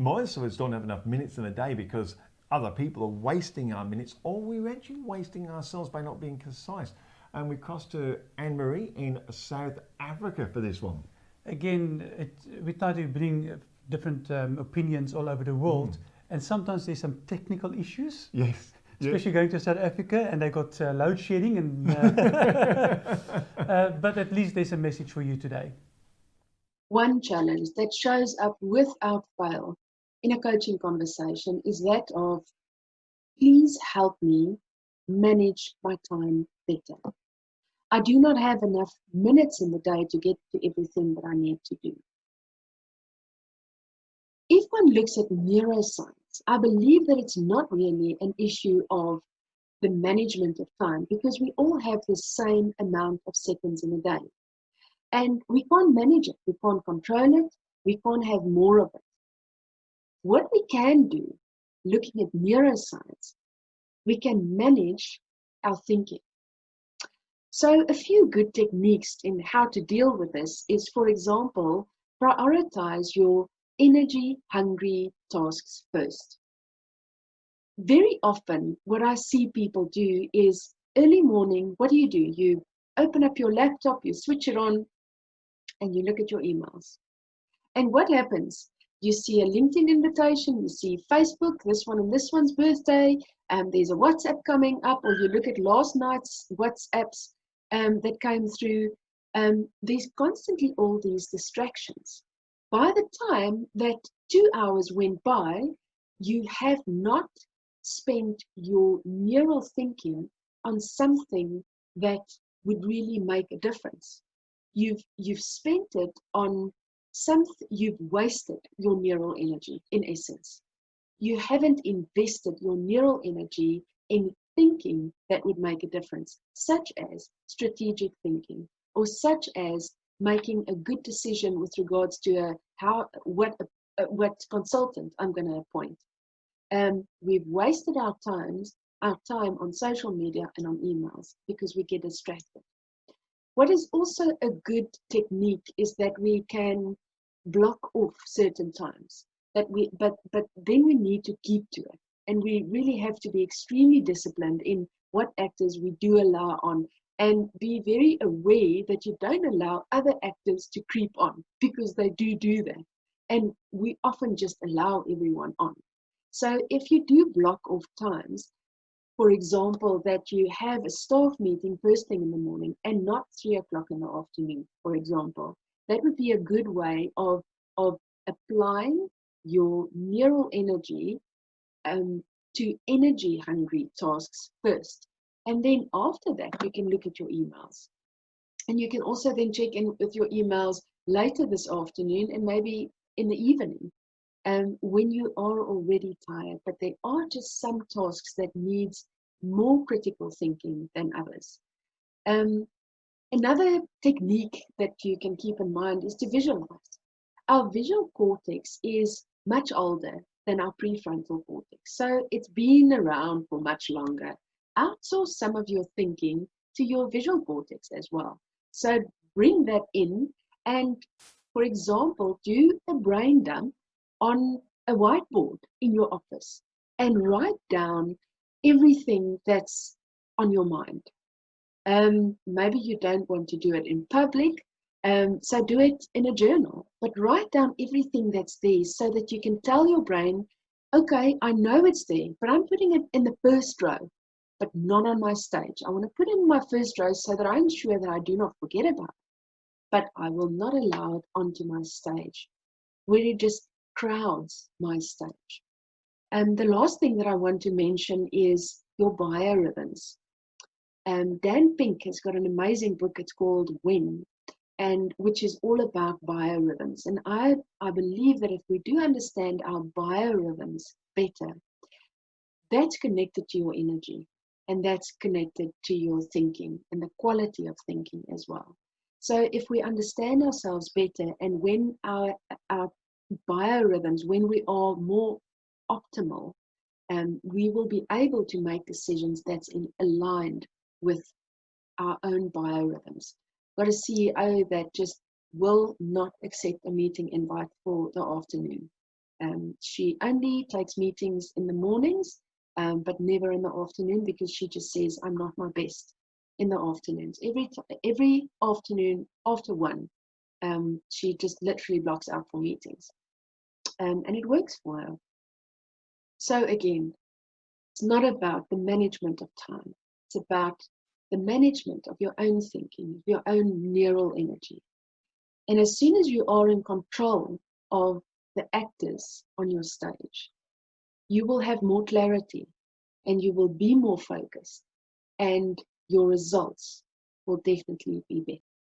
most of us don't have enough minutes in a day because other people are wasting our minutes, or we're actually wasting ourselves by not being concise. And we cross to Annemarie in South Africa for this one. Again, we try to bring different opinions all over the world, and sometimes there's some technical issues. Yes. Especially going to South Africa, and they got load shedding, and but at least there's a message for you today. One challenge that shows up without fail in a coaching conversation is that of, please help me manage my time better. I do not have enough minutes in the day to get to everything that I need to do. If one looks at neuroscience, I believe that it's not really an issue of the management of time, because we all have the same amount of seconds in a day. And we can't manage it, we can't control it, we can't have more of it. What we can do, looking at neuroscience, we can manage our thinking. So a few good techniques in how to deal with this is, for example, prioritize your energy-hungry tasks first. Very often, what I see people do is early morning, what do? You open up your laptop, you switch it on, and you look at your emails. And what happens? You see a LinkedIn invitation, you see Facebook, this one and this one's birthday, there's a WhatsApp coming up, or you look at last night's WhatsApps that came through. There's constantly all these distractions. By the time that 2 hours went by, you have not spent your neural thinking on something that would really make a difference. You've spent it on something, you've wasted your neural energy, in essence. You haven't invested your neural energy in thinking that would make a difference, such as strategic thinking, or such as making a good decision with regards to what consultant I'm going to appoint. We've wasted our time on social media and on emails because we get distracted. What is also a good technique is that we can block off certain times, but then we need to keep to it. And we really have to be extremely disciplined in what actors we do allow on, and be very aware that you don't allow other actors to creep on, because they do that. And we often just allow everyone on. So if you do block off times, for example, that you have a staff meeting first thing in the morning and not 3 o'clock in the afternoon, for example, that would be a good way of applying your neural energy to energy-hungry tasks first. And then after that, you can look at your emails. And you can also then check in with your emails later this afternoon and maybe in the evening, when you are already tired. But there are just some tasks that needs more critical thinking than others. Another technique that you can keep in mind is to visualize. Our visual cortex is much older than our prefrontal cortex, so it's been around for much longer. Outsource some of your thinking to your visual cortex as well. So bring that in and, for example, do a brain dump on a whiteboard in your office and write down everything that's on your mind. Maybe you don't want to do it in public, so do it in a journal, but write down everything that's there so that you can tell your brain, okay, I know it's there, but I'm putting it in the first row, but not on my stage. I want to put it in my first row so that I'm sure that I do not forget about it, but I will not allow it onto my stage, where it just crowds my stage. And the last thing that I want to mention is your biorhythms. Dan Pink has got an amazing book, it's called When, and which is all about biorhythms. And I believe that if we do understand our biorhythms better, that's connected to your energy, and that's connected to your thinking and the quality of thinking as well. So if we understand ourselves better, and when our biorhythms, when we are more optimal, we will be able to make decisions that's aligned with our own biorhythms. Got a CEO that just will not accept a meeting invite for the afternoon. She only takes meetings in the mornings, but never in the afternoon, because she just says, I'm not my best in the afternoons. Every afternoon after 1, she just literally blocks out for meetings. And it works for her. So again, it's not about the management of time. It's about the management of your own thinking, your own neural energy. And as soon as you are in control of the actors on your stage, you will have more clarity and you will be more focused, and your results will definitely be better.